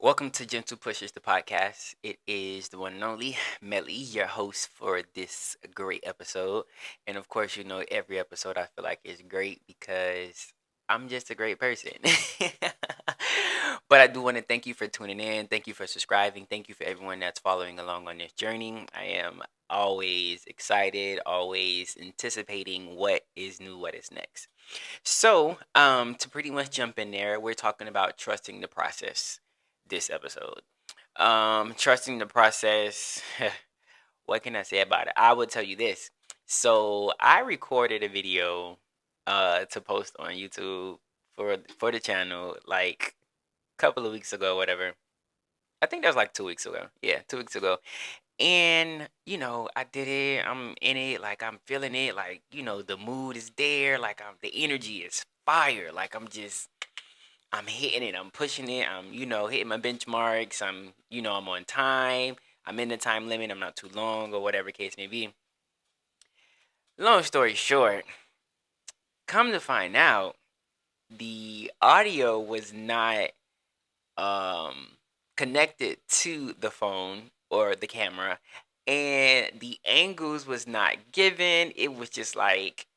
Welcome to Gentle Pushers, the podcast. It is the one and only Melly, your host for this great episode. And of course, every episode I feel like is great because I'm just a great person. But I do want to thank you for tuning in. Thank you for subscribing. Thank you for everyone that's following along on this journey. I am always excited, always anticipating what is new, what is next. To pretty much jump in there, we're talking about trusting the process this episode. Trusting the process. What can I say about it? I will tell you this. So I recorded a video to post on YouTube for the channel like a couple of weeks ago, whatever. I think that was like 2 weeks ago. Yeah, 2 weeks ago. And I did it. I'm in it, like I'm feeling it, like the mood is there, like the energy is fire, like I'm hitting it, I'm pushing it, I'm hitting my benchmarks, I'm on time, I'm in the time limit, I'm not too long or whatever case may be. Long story short, come to find out, the audio was not um connected to the phone or the camera, and the angles was not given. It was just like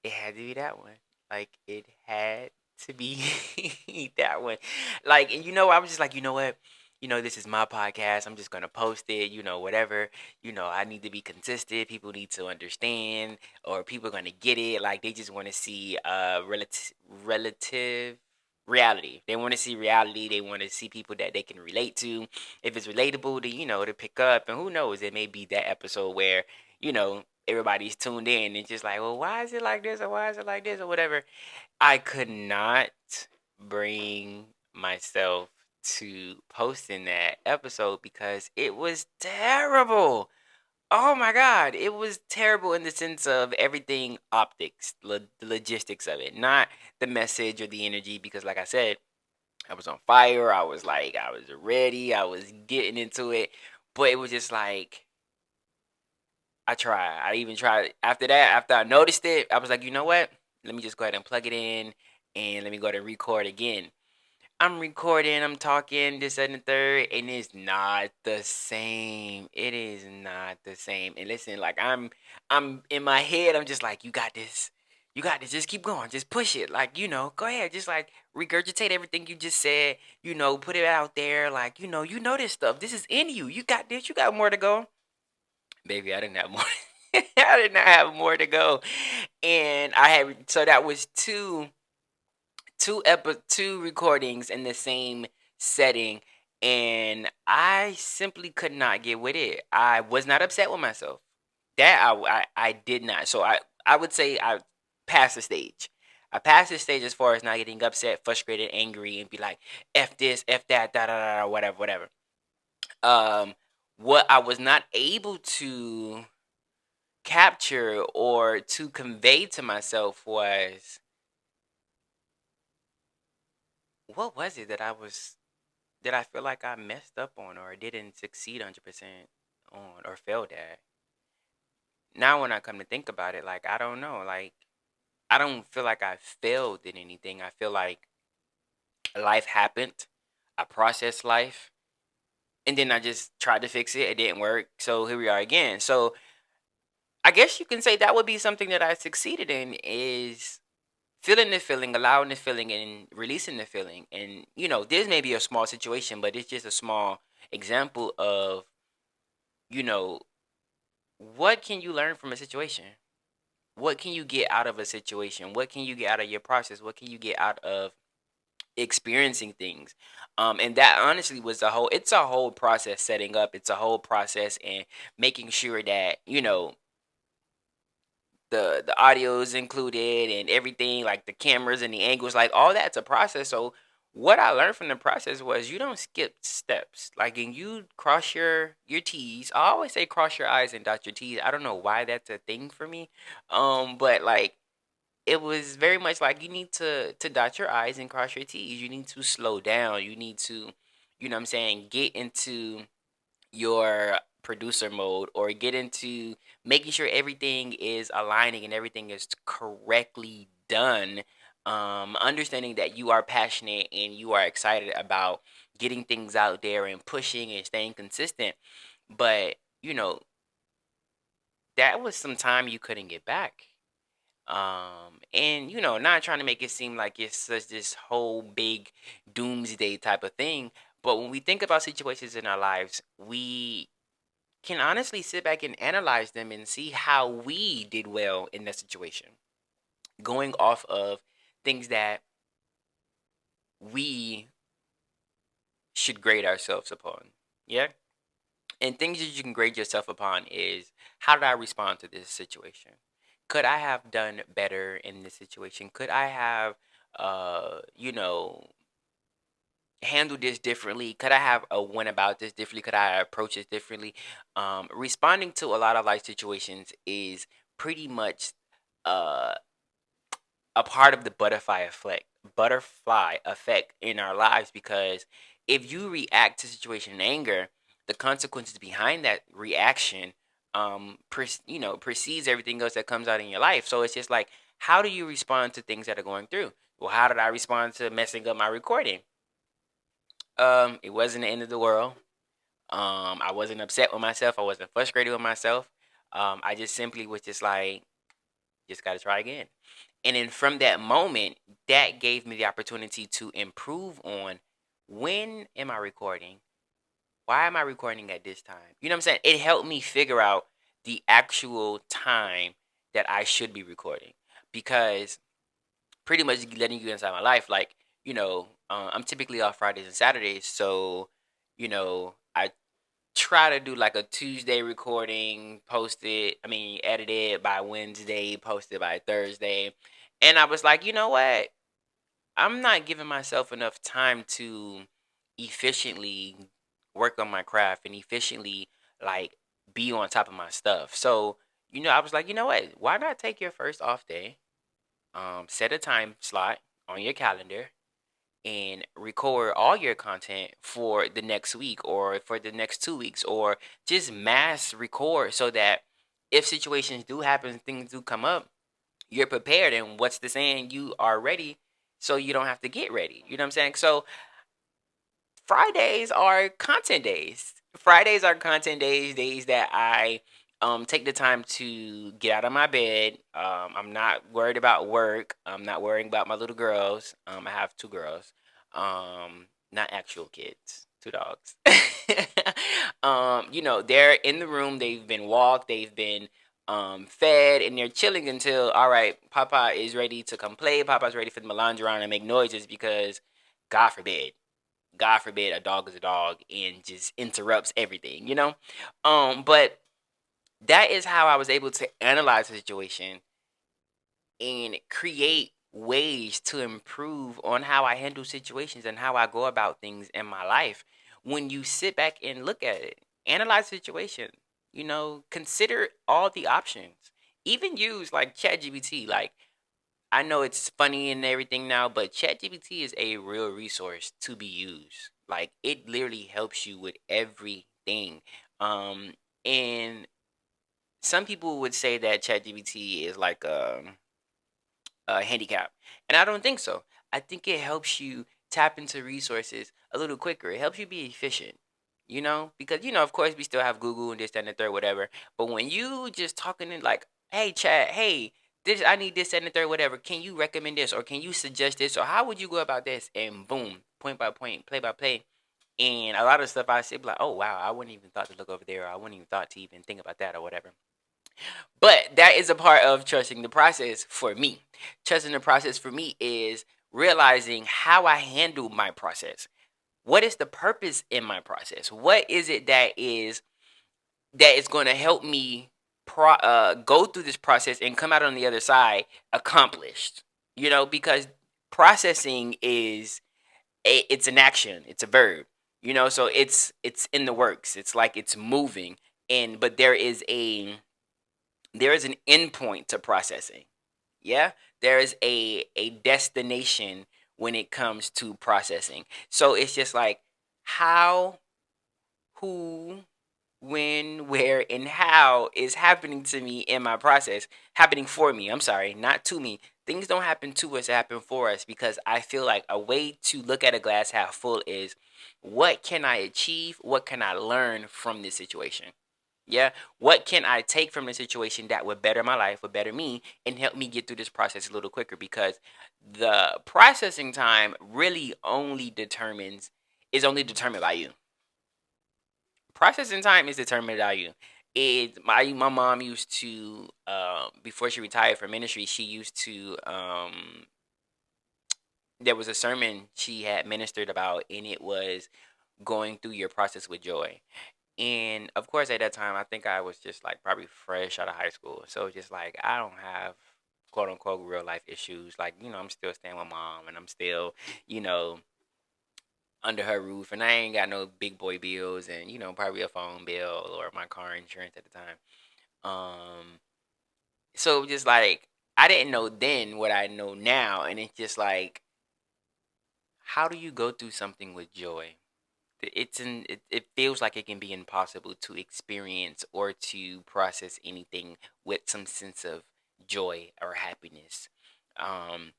it had to be that one. Like it had to be that one. Like, and I was just like, you know what? This is my podcast. I'm just gonna post it. Whatever. I need to be consistent. People need to understand, or people are gonna get it. Like they just want to see relative reality. They want to see reality. They want to see people that they can relate to. If it's relatable, to to pick up. And who knows? It may be that episode where everybody's tuned in and just like, well, why is it like this or why is it like this or whatever. I could not bring myself to posting that episode because it was terrible. Oh my god, it was terrible in the sense of everything optics, the logistics of it, not the message or the energy. Because, like I said, I was on fire. I was like, I was ready. I was getting into it, but it was just like I tried. I even tried after that. After I noticed it, I was like, you know what? Let me just go ahead and plug it in, and let me go ahead and record again. I'm recording, I'm talking, this, that, and the third, and it's not the same. It is not the same. And listen, like I'm in my head, I'm just like, you got this. You got this. Just keep going. Just push it. Like, go ahead. Just like regurgitate everything you just said. Put it out there. Like, you know this stuff. This is in you. You got this. You got more to go. Baby, I didn't have more. I did not have more to go. And I had so that was two recordings in the same setting, and I simply could not get with it. I was not upset with myself. That I did not. So I would say I passed the stage. I passed the stage as far as not getting upset, frustrated, angry, and be like, F this, F that, da da da, whatever, whatever. Um what I was not able to capture or to convey to myself was, what was it that I feel like I messed up on or didn't succeed 100% on or failed at. Now when I come to think about it, like I don't know, like I don't feel like I failed in anything. I feel like life happened. I processed life, and then I just tried to fix it. It didn't work. So here we are again. So I guess you can say that would be something that I succeeded in, is feeling the feeling, allowing the feeling, and releasing the feeling. And this may be a small situation, but it's just a small example of, you know, what can you learn from a situation? What can you get out of a situation? What can you get out of your process? What can you get out of experiencing things? And that honestly was it's a whole process setting up. It's a whole process and making sure that, the audio is included and everything, like the cameras and the angles, like all that's a process. So what I learned from the process was you don't skip steps. Like, and you cross your T's. I always say cross your I's and dot your T's. I don't know why that's a thing for me. But like it was very much like you need to dot your I's and cross your T's. You need to slow down. You need to, what I'm saying, get into your producer mode, or get into making sure everything is aligning and everything is correctly done, understanding that you are passionate and you are excited about getting things out there and pushing and staying consistent. But, that was some time you couldn't get back. And not trying to make it seem like it's such this whole big doomsday type of thing. But when we think about situations in our lives, we can honestly sit back and analyze them and see how we did well in that situation, going off of things that we should grade ourselves upon. Yeah. And things that you can grade yourself upon is, how did I respond to this situation? Could I have done better in this situation? Could I have, handled this differently? Could I have went about this differently? Could I approach this differently? Responding to a lot of life situations is pretty much uh, a part of the butterfly effect in our lives, because if you react to situation in anger, the consequences behind that reaction precedes everything else that comes out in your life. So it's just like, how do you respond to things that are going through? Well, how did I respond to messing up my recording? It wasn't the end of the world. I wasn't upset with myself. I wasn't frustrated with myself. I just simply was just like, just got to try again. And then from that moment, that gave me the opportunity to improve on, when am I recording? Why am I recording at this time? You know what I'm saying? It helped me figure out the actual time that I should be recording, because pretty much letting you inside my life, like, I'm typically off Fridays and Saturdays. So, I try to do like a Tuesday recording, edit it by Wednesday, post it by Thursday. And I was like, you know what? I'm not giving myself enough time to efficiently work on my craft and efficiently, like, be on top of my stuff. So, I was like, you know what? Why not take your first off day? Set a time slot on your calendar and record all your content for the next week or for the next 2 weeks, or just mass record, so that if situations do happen, things do come up, you're prepared. And what's the saying? You are ready, so you don't have to get ready. You know what I'm saying? So Fridays are content days. Fridays are content days that I take the time to get out of my bed. I'm not worried about work. I'm not worrying about my little girls. I have two girls. Not actual kids, two dogs. They're in the room. They've been walked. They've been fed, and they're chilling until, all right, Papa is ready to come play. Papa's ready for the melange around and make noises, because God forbid, God forbid, a dog is a dog and just interrupts everything, But that is how I was able to analyze the situation and create ways to improve on how I handle situations and how I go about things in my life. When you sit back and look at it, analyze the situation, consider all the options. Even use like ChatGPT. Like, I know it's funny and everything now, but ChatGPT is a real resource to be used. Like, it literally helps you with everything. And some people would say that ChatGPT is like a handicap, and I don't think so. I think it helps you tap into resources a little quicker. It helps you be efficient. Because of course we still have Google and this, that, and the third, whatever. But when you just talking in like, hey chat, hey, this, I need this, that, and the third, whatever. Can you recommend this, or can you suggest this, or how would you go about this? And boom, point by point, play by play. And a lot of stuff I say, like, oh wow, I wouldn't even thought to look over there, or I wouldn't even thought to even think about that, or whatever. But that is a part of trusting the process for me. Trusting the process for me is realizing how I handle my process. What is the purpose in my process? What is it that is going to help me go through this process and come out on the other side accomplished? Because processing it's an action, it's a verb. So it's in the works. It's like it's moving, and but there is an endpoint to processing. Yeah, there is a destination when it comes to processing. So it's just like, how, who, when, where, and how is happening to me in my process. Happening for me. I'm sorry, not to me. Things don't happen to us, they happen for us, because I feel like a way to look at a glass half full is, what can I achieve? What can I learn from this situation? Yeah. What can I take from the situation that would better my life, would better me, and help me get through this process a little quicker? Because the processing time really only determined by you. Processing time is determined by you. My mom used to, before she retired from ministry, she used to, there was a sermon she had ministered about, and it was going through your process with joy. And of course, at that time, I think I was just like probably fresh out of high school. So just like, I don't have quote unquote real life issues. Like, I'm still staying with mom, and I'm still, you know, under her roof, and I ain't got no big boy bills, and probably a phone bill or my car insurance at the time. So just like, I didn't know then what I know now, and it's just like, how do you go through something with joy? It feels like it can be impossible to experience or to process anything with some sense of joy or happiness. Um,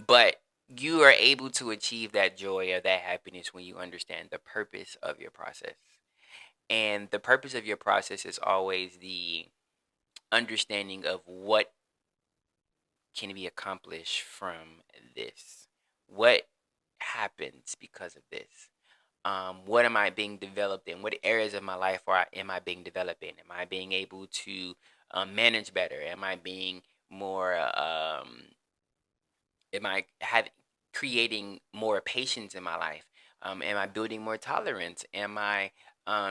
but you are able to achieve that joy or that happiness when you understand the purpose of your process. And the purpose of your process is always the understanding of what can be accomplished from this. What happens because of this? What am I being developed in? What areas of my life am I being developed in? Am I being able to manage better? Am I being more? Am I have creating more patience in my life? Am I building more tolerance? Am I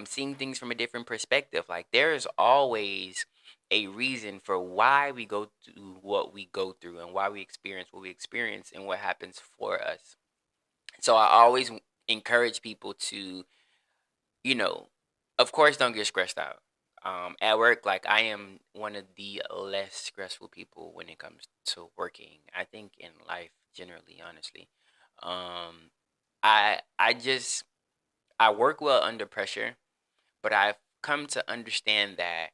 seeing things from a different perspective? Like, there is always a reason for why we go through what we go through, and why we experience what we experience, and what happens for us. So I always encourage people to, you know, of course, don't get stressed out. At work, like, I am one of the less stressful people when it comes to working. I think in life generally, honestly. Um, I work well under pressure, but I've come to understand that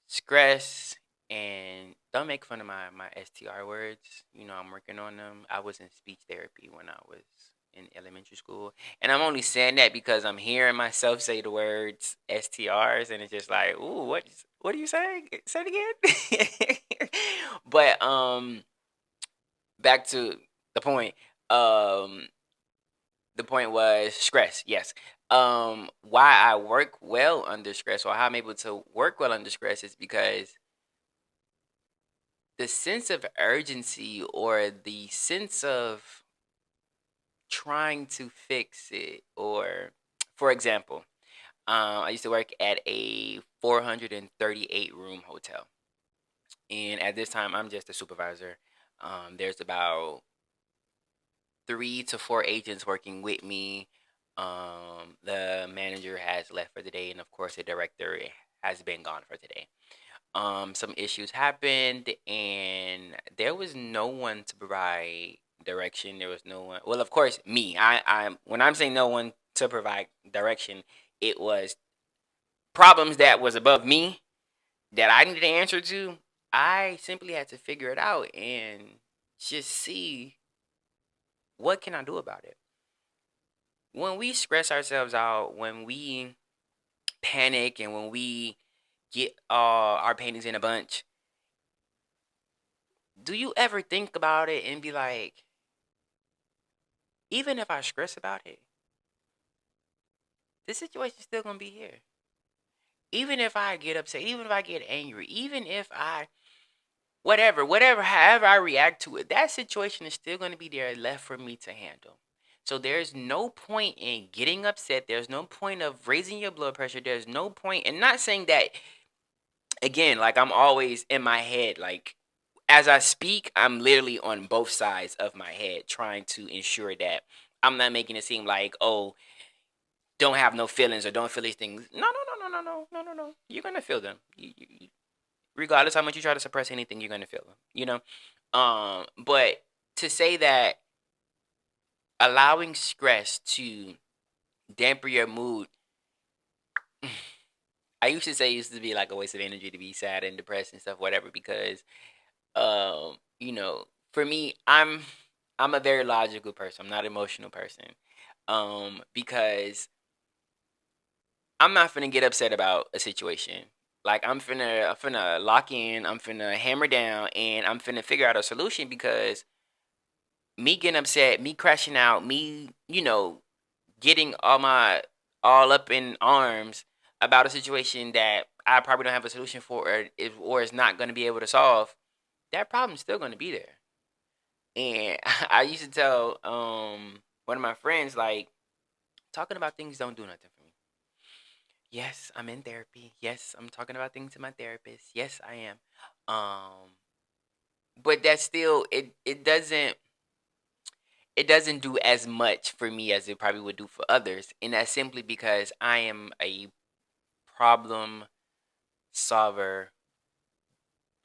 stress, and don't make fun of my STR words. I'm working on them. I was in speech therapy when I was in elementary school, and I'm only saying that because I'm hearing myself say the words STRs, and it's just like, ooh, what are you saying? Say it again. But back to the point. Um, the point was stress. Yes. Why I work well under stress, or how I'm able to work well under stress, is because the sense of urgency, or the sense of trying to fix it, or for example, I used to work at a 438 room hotel, and at this time I'm just a supervisor. There's about 3 to 4 agents working with me. The manager has left for the day, and of course the director has been gone for today. Some issues happened, and there was no one to provide direction. There was no one. Well, of course, me. I'm when I'm saying no one to provide direction, it was problems that was above me that I needed an answer to. I simply had to figure it out and just see what can I do about it. When we stress ourselves out, when we panic, and when we get our paintings in a bunch, do you ever think about it and be like, even if I stress about it, this situation's still gonna be here. Even if I get upset, even if I get angry, even if I however I react to it, that situation is still gonna be there left for me to handle. So there's no point in getting upset. There's no point of raising your blood pressure. There's no point, and not saying that again, like, I'm always in my head, like, as I speak, I'm literally on both sides of my head trying to ensure that I'm not making it seem like, oh, don't have no feelings or don't feel these things. No, no, no, no, no, no, no, no, no. You're gonna feel them. Regardless how much you try to suppress anything, you're gonna feel them. But to say that allowing stress to damper your mood, I used to say it used to be like a waste of energy to be sad and depressed and stuff, whatever, because you know, for me, I'm a very logical person. I'm not an emotional person. Because I'm not finna get upset about a situation. Like I'm finna lock in, I'm finna hammer down, and I'm finna figure out a solution because me getting upset, me crashing out, me, getting all up in arms about a situation that I probably don't have a solution for, or is not gonna be able to solve, that problem's still gonna be there. And I used to tell one of my friends, like, talking about things don't do nothing for me. Yes, I'm in therapy. Yes, I'm talking about things to my therapist. Yes, I am. Um, but that's still, it doesn't do as much for me as it probably would do for others, and that's simply because I am a problem solver,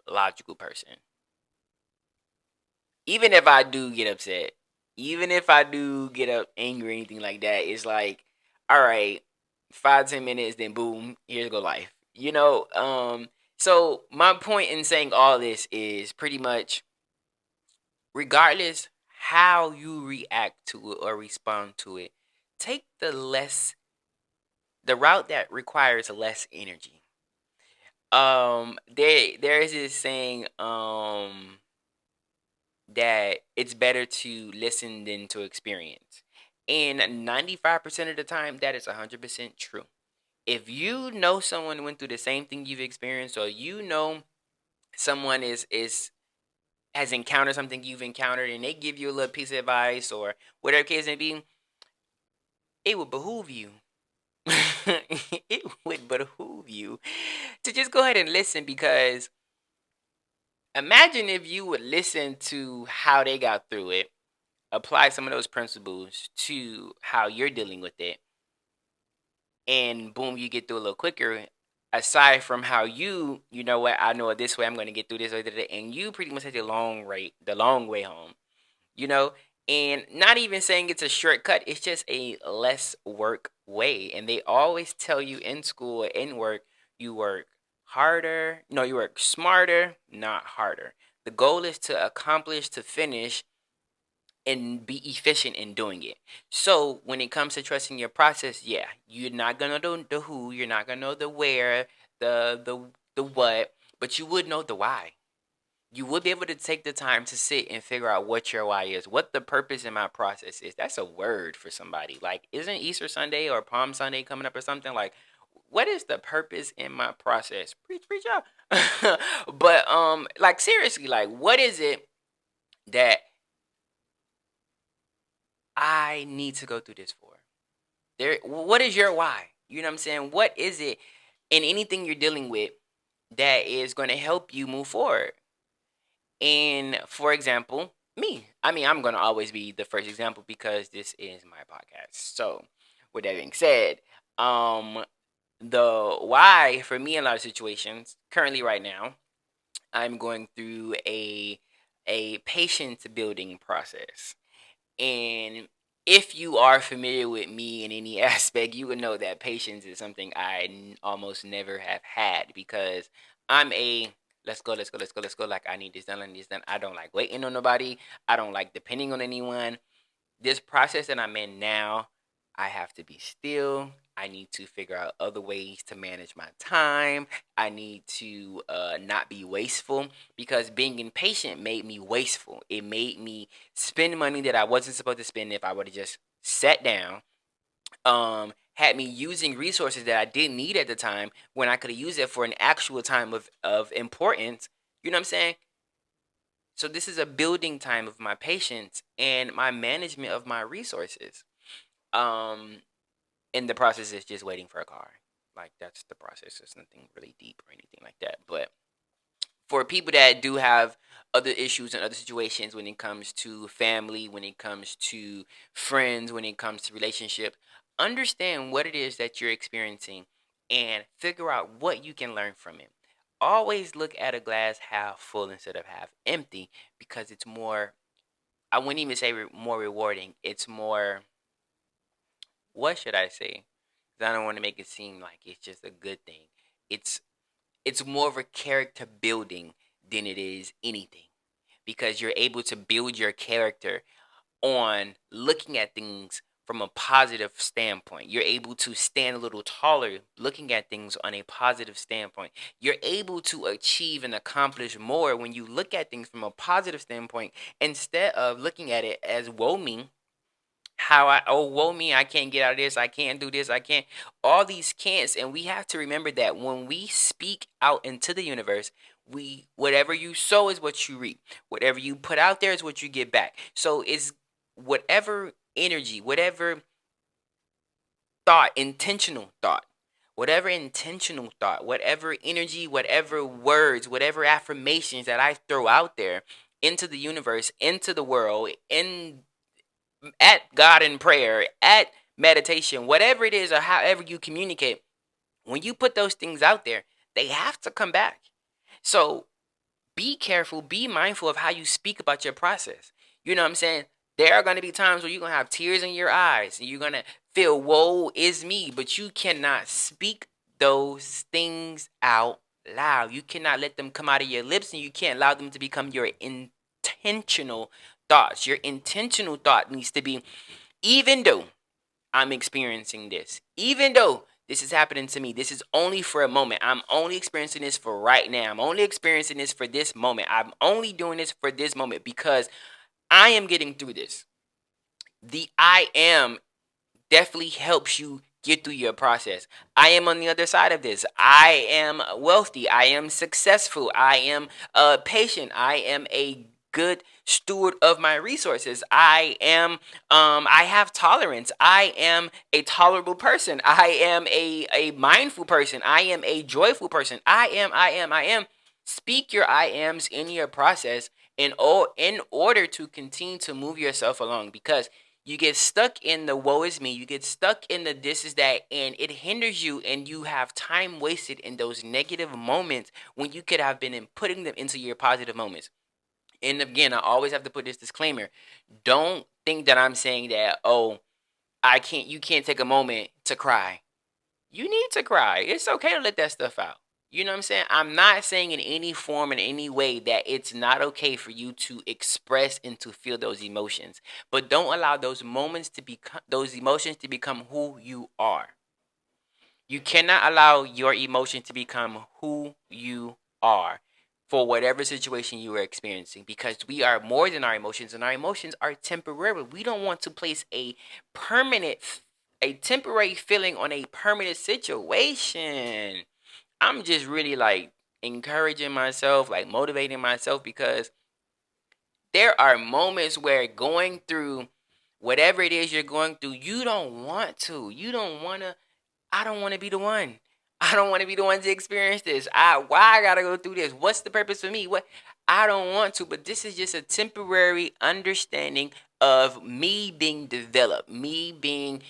logical person. Even if I do get upset, even if I do get up angry or anything like that, it's like, all right, 5, 10 minutes, then boom, here's go life. So my point in saying all this is pretty much, regardless how you react to it or respond to it, take the route that requires less energy. There is this saying, that it's better to listen than to experience. And 95% of the time, that is 100% true. If you know someone went through the same thing you've experienced, or someone is has encountered something you've encountered, and they give you a little piece of advice or whatever case may be, it would behoove you. It would behoove you to just go ahead and listen, because imagine if you would listen to how they got through it, apply some of those principles to how you're dealing with it, and boom, you get through a little quicker. Aside from how you know what, I know it this way, I'm going to get through this way, and you pretty much take the long way home, you know. And not even saying it's a shortcut, it's just a less work way. And they always tell you in school or in work, you work harder, no, you work smarter, not harder. The goal is to accomplish, to finish, and be efficient in doing it. So when it comes to trusting your process, yeah, you're not gonna know the who, you're not gonna know the where, the what, but you would know the why. You would be able to take the time to sit and figure out what your why is, what the purpose in my process is. That's a word for somebody. Like, isn't Easter Sunday or Palm Sunday coming up or something? Like, what is the purpose in my process? Preach out. But like, seriously, like, what is it that I need to go through this for? What is your why? You know what I'm saying? What is it in anything you're dealing with that is going to help you move forward? And for example, me. I mean, I'm going to always be the first example because this is my podcast. So, with that being said, um the why for me in a lot of situations currently right now, I'm going through a patience building process. And if you are familiar with me in any aspect, you would know that patience is something almost never have had, because I'm a let's go, let's go, let's go, let's go. Like, I need this done, I need this done. I don't like waiting on nobody. I don't like depending on anyone. This process that I'm in now, I have to be still. I need to figure out other ways to manage my time. I need to not be wasteful, because being impatient made me wasteful. It made me spend money that I wasn't supposed to spend if I would have just sat down. Had me using resources that I didn't need at the time when I could have used it for an actual time of importance. You know what I'm saying? So this is a building time of my patience and my management of my resources. Um, and the process is just waiting for a car. Like, that's the process. It's nothing really deep or anything like that. But for people that do have other issues and other situations, when it comes to family, when it comes to friends, when it comes to relationships, understand what it is that you're experiencing and figure out what you can learn from it. Always look at a glass half full instead of half empty, because it's more, I wouldn't even say more rewarding. It's more, what should I say? 'Cause I don't want to make it seem like it's just a good thing. It's it's more of a character building than it is anything. because you're able to build your character on looking at things from a positive standpoint. You're able to stand a little taller looking at things on a positive standpoint. You're able to achieve and accomplish more when you look at things from a positive standpoint instead of looking at it as woe me. Woe me, I can't get out of this, I can't do this, I can't, all these can'ts. And we have to remember that when we speak out into the universe, we, whatever you sow is what you reap. Whatever you put out there is what you get back. So it's whatever energy, whatever thought, intentional thought, whatever energy, whatever words, whatever affirmations that I throw out there into the universe, into the world, in at God in prayer, at meditation, whatever it is, or however you communicate, when you put those things out there, they have to come back. So be careful, be mindful of how you speak about your process. You know what I'm saying? There are going to be times where you're going to have tears in your eyes and you're going to feel, woe is me, but you cannot speak those things out loud. You cannot let them come out of your lips, and you can't allow them to become your intentional thoughts. Your intentional thought needs to be, even though I'm experiencing this, even though this is happening to me, this is only for a moment. I'm only experiencing this for right now. I'm only experiencing this for this moment. I'm only doing this for this moment because I am getting through this. The I am definitely helps you get through your process. I am on the other side of this. I am wealthy. I am successful. I am patient. I am a good steward of my resources. I have tolerance. I am a tolerable person. I am a mindful person. I am a joyful person. I am. Speak your I ams in your process in order to continue to move yourself along, because you get stuck in the woe is me, you get stuck in the this is that, and it hinders you, and you have time wasted in those negative moments when you could have been in putting them into your positive moments. And again, I always have to put this disclaimer. Don't think that I'm saying that, oh, you can't take a moment to cry. You need to cry. It's okay to let that stuff out. You know what I'm saying? I'm not saying in any form, in any way, that it's not okay for you to express and to feel those emotions. But don't allow those emotions to become who you are. You cannot allow your emotion to become who you are for whatever situation you are experiencing, because we are more than our emotions, and our emotions are temporary. We don't want to place permanent a temporary feeling on a permanent situation. I'm just really like encouraging myself, like motivating myself, because there are moments where going through whatever it is you're going through, you don't want to. You don't want to. I don't want to be the one. I don't want to be the one to experience this. Why I gotta go through this? What's the purpose for me? What, I don't want to, but this is just a temporary understanding of me being developed, me being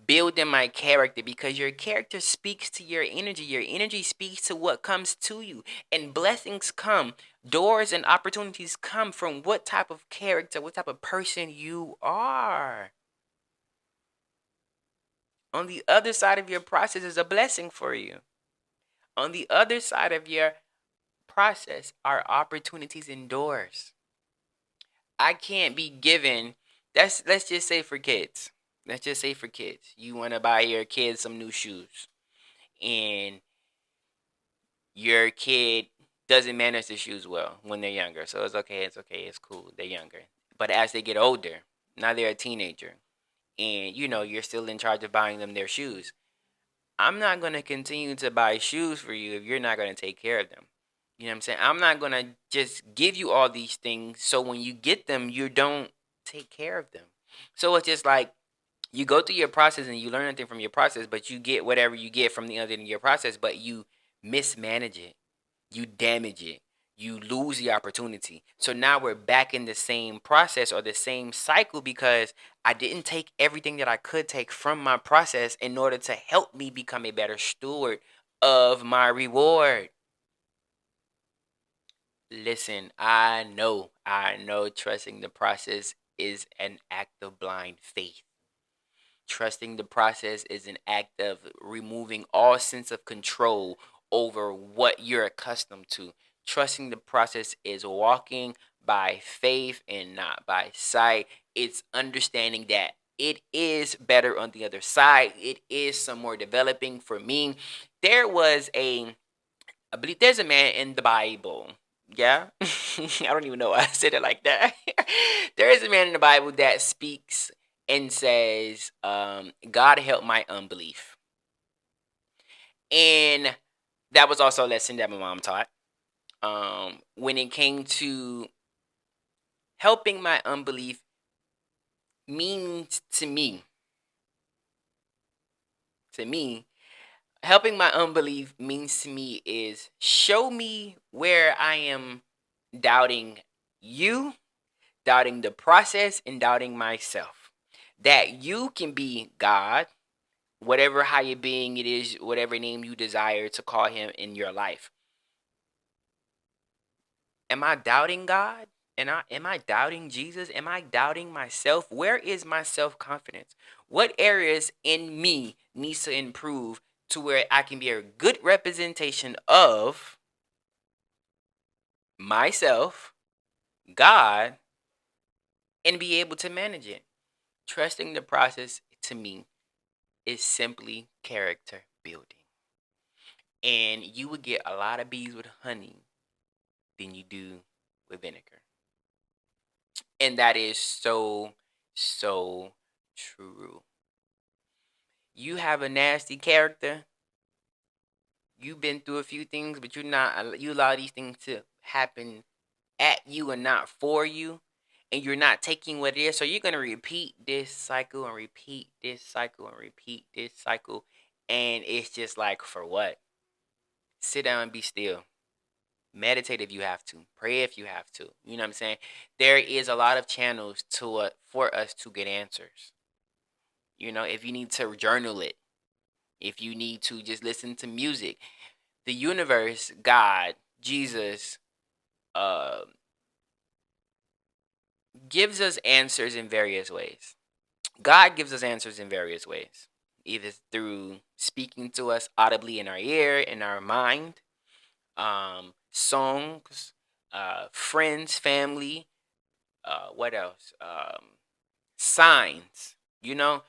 building my character, because your character speaks to your energy. Your energy speaks to what comes to you, and blessings come, doors and opportunities come from what type of character, what type of person you are. On the other side of your process is a blessing for you. On the other side of your process are opportunities and doors. I can't be given, let's just say for kids. Let's just say for kids. You want to buy your kids some new shoes, and your kid doesn't manage the shoes well when they're younger. So it's okay, it's cool. They're younger. But as they get older, now they're a teenager, and you're still in charge of buying them their shoes. I'm not going to continue to buy shoes for you if you're not going to take care of them. You know what I'm saying? I'm not going to just give you all these things so when you get them, you don't take care of them. So it's just like you go through your process and you learn anything from your process, but you get whatever you get from the other end of your process, but you mismanage it. You damage it. You lose the opportunity. So now we're back in the same process or the same cycle, because I didn't take everything that I could take from my process in order to help me become a better steward of my reward. Listen, I know trusting the process is an act of blind faith. Trusting the process is an act of removing all sense of control over what you're accustomed to. Trusting the process is walking by faith and not by sight. It's understanding that it is better on the other side. It is some more developing for me. There was I believe there's a man in the Bible. Yeah. I don't even know why I said it like that. There is a man in the Bible that speaks and says, God help my unbelief. And that was also a lesson that my mom taught. When it came to helping my unbelief means to me, helping my unbelief means to me is show me where I am doubting you, doubting the process, and doubting myself. That you can be God, whatever higher being it is, whatever name you desire to call him in your life. Am I doubting God? And am I doubting Jesus? Am I doubting myself? Where is my self-confidence? What areas in me needs to improve to where I can be a good representation of myself, God, and be able to manage it? Trusting the process to me is simply character building. And you would get a lot of bees with honey than you do with vinegar. And that is so, so true. You have a nasty character. You've been through a few things, but you allow these things to happen at you and not for you. And you're not taking what it is. So you're gonna repeat this cycle and repeat this cycle and repeat this cycle. And it's just like, for what? Sit down and be still. Meditate if you have to. Pray if you have to. You know what I'm saying? There is a lot of channels to for us to get answers. If you need to journal it, if you need to just listen to music, the universe, God, Jesus, uh, gives us answers in various ways. God gives us answers in various ways, either through speaking to us audibly in our ear, in our mind, songs, friends, family, what else? Signs, you know?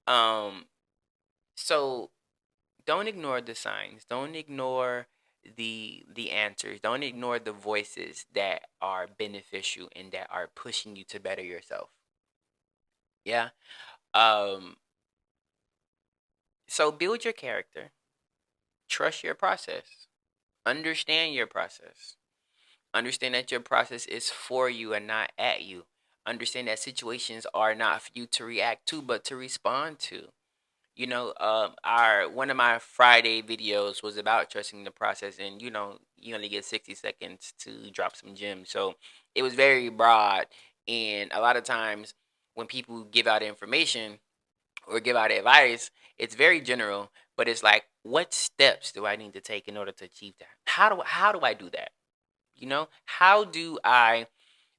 Um, so don't ignore the signs. Don't ignore the answers. Don't ignore the voices that are beneficial and that are pushing you to better yourself. Yeah. Um, so build your character. Trust your process. Understand your process. Understand that your process is for you and not at you. Understand that situations are not for you to react to, but to respond to. Our one of my Friday videos was about trusting the process, and you only get 60 seconds to drop some gems. So it was very broad, and a lot of times when people give out information or give out advice, it's very general. But it's like, what steps do I need to take in order to achieve that? How do I do that? How do I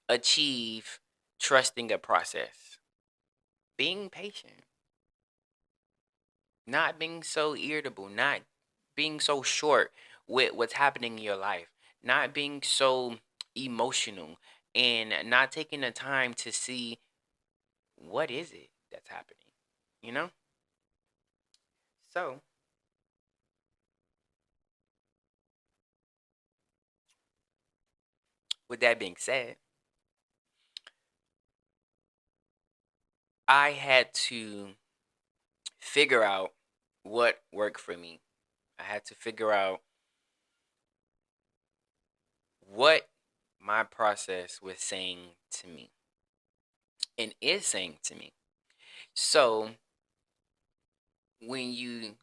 achieve trusting a process? Being patient, not being so irritable, not being so short with what's happening in your life, not being so emotional, and not taking the time to see what is it that's happening. You know? So, with that being said, I had to figure out what worked for me. I had to figure out what my process was saying to me and is saying to me. So, when you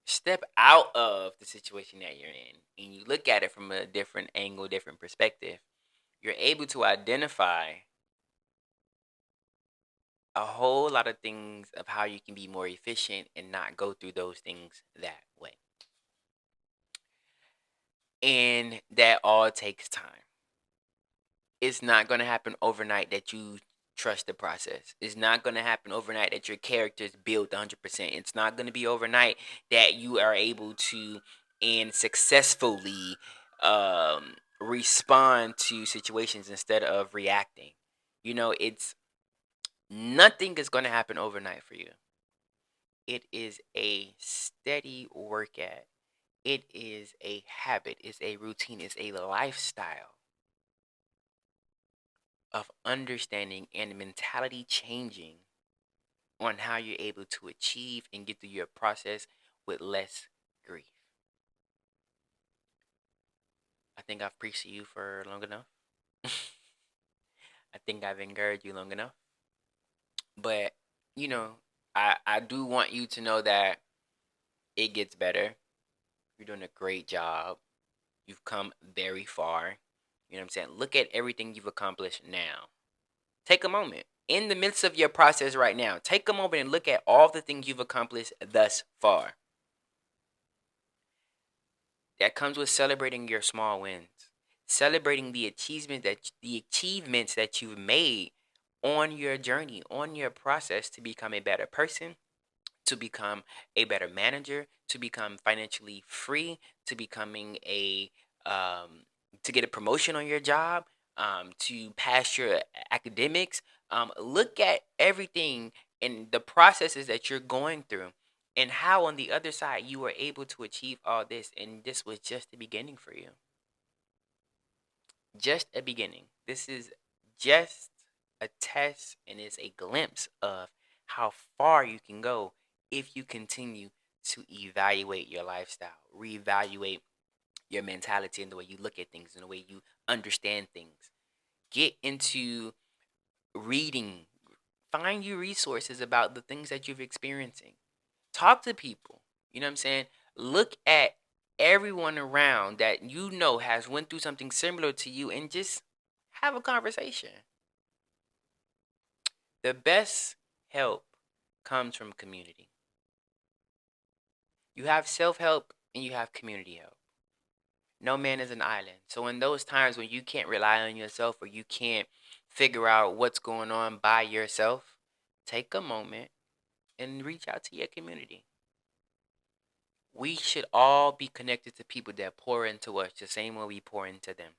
step out of the situation that you're in and you look at it from a different angle, different perspective, you're able to identify a whole lot of things of how you can be more efficient and not go through those things that way. And that all takes time. It's not going to happen overnight that you trust the process. It's not going to happen overnight that your character is built 100%. It's not going to be overnight that you are able to and successfully respond to situations instead of reacting. It's nothing is going to happen overnight for you. It is a steady work at. It is a habit. It's a routine. It's a lifestyle of understanding and mentality changing on how you're able to achieve and get through your process with less grief. I think I've preached to you for long enough. I think I've encouraged you long enough. But, you know, I do want you to know that it gets better. You're doing a great job. You've come very far. You know what I'm saying? Look at everything you've accomplished now. Take a moment. In the midst of your process right now, take a moment and look at all the things you've accomplished thus far. That comes with celebrating your small wins. Celebrating the achievements that you've made on your journey, on your process to become a better person, to become a better manager, to become financially free, to becoming to get a promotion on your job, to pass your academics. Look at everything and the processes that you're going through, and how on the other side you were able to achieve all this, and this was just the beginning for you. Just a beginning. This is just a test, and it's a glimpse of how far you can go if you continue to evaluate your lifestyle, reevaluate your mentality and the way you look at things and the way you understand things. Get into reading, find you resources about the things that you're experiencing. Talk to people. You know what I'm saying? Look at everyone around that you know has went through something similar to you and just have a conversation. The best help comes from community. You have self-help and you have community help. No man is an island. So in those times when you can't rely on yourself or you can't figure out what's going on by yourself, take a moment and reach out to your community. We should all be connected to people that pour into us the same way we pour into them.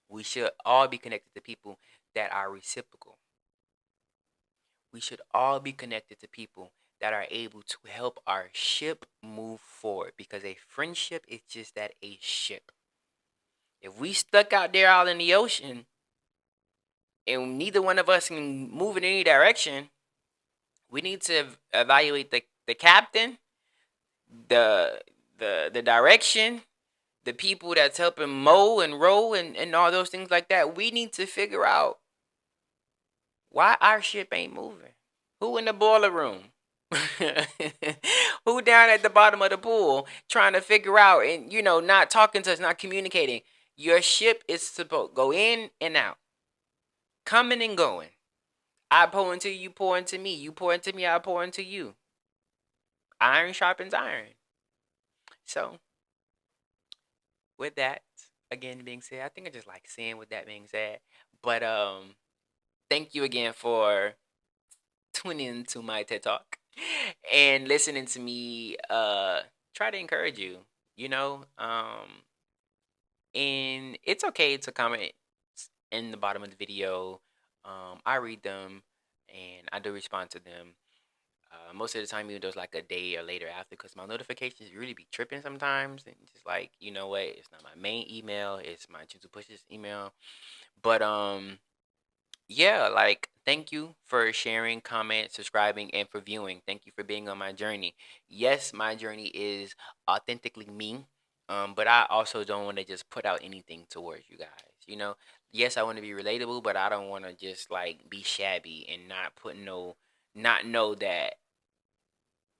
We should all be connected to people that are reciprocal. We should all be connected to people that are able to help our ship move forward, because a friendship is just that, a ship. If we stuck out there out in the ocean and neither one of us can move in any direction, we need to evaluate the captain, the the direction, the people that's helping mow and row and all those things like that. We need to figure out why our ship ain't moving. Who in the boiler room? Who down at the bottom of the pool trying to figure out and not talking to us, not communicating? Your ship is supposed to go in and out, coming and going. I pour into you, pour into me. You pour into me, I pour into you. Iron sharpens iron. So, with that again being said, I think I just like saying with that being said. But thank you again for tuning into my TED Talk and listening to me try to encourage you, you know. And it's okay to comment in the bottom of the video. I read them and I do respond to them. Most of the time, even though it's like a day or later after, because my notifications really be tripping sometimes, and just like, you know what, it's not my main email, it's my Gentle Pushes email. But yeah, like, thank you for sharing, comment, subscribing, and for viewing. Thank you for being on my journey. Yes, my journey is authentically me, but I also don't want to just put out anything towards you guys. Yes, I want to be relatable, but I don't want to just like be shabby and not know that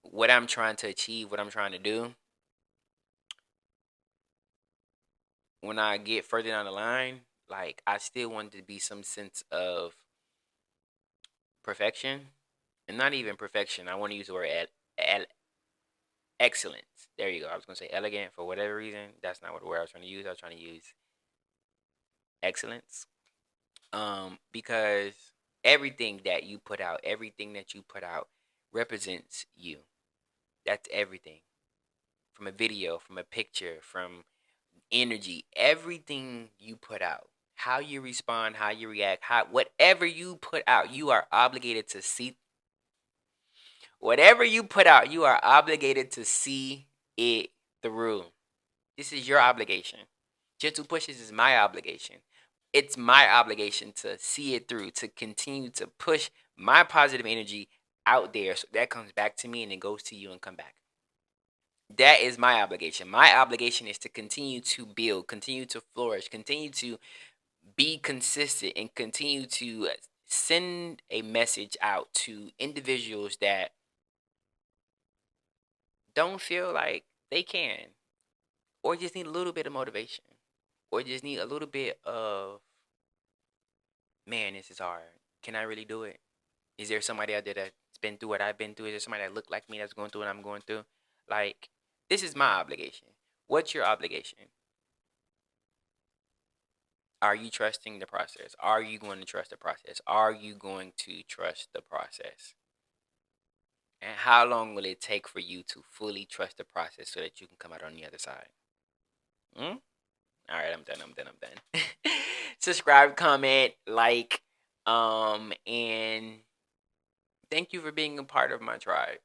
what I'm trying to achieve, what I'm trying to do, when I get further down the line, like, I still want to be some sense of perfection, and not even perfection. I want to use the word excellence. There you go. I was gonna say elegant for whatever reason. That's not what the word I was trying to use. I was trying to use excellence. Because everything that you put out, everything that you put out represents you. That's everything. From a video, from a picture, from energy, everything you put out, how you respond, how you react, how whatever you put out, you are obligated to see. Whatever you put out, you are obligated to see it through. This is your obligation. Gentle Pushes is my obligation. It's my obligation to see it through, to continue to push my positive energy out there so that comes back to me and it goes to you and come back. That is my obligation. My obligation is to continue to build, continue to flourish, continue to be consistent, and continue to send a message out to individuals that don't feel like they can, or just need a little bit of motivation, or just need a little bit of, man, this is hard. Can I really do it? Is there somebody out there that's been through what I've been through? Is there somebody that look like me that's going through what I'm going through? Like, this is my obligation. What's your obligation? Are you trusting the process? Are you going to trust the process? Are you going to trust the process? And how long will it take for you to fully trust the process so that you can come out on the other side? Hmm? All right, I'm done. I'm done. I'm done. Subscribe, comment, like, and thank you for being a part of my tribe.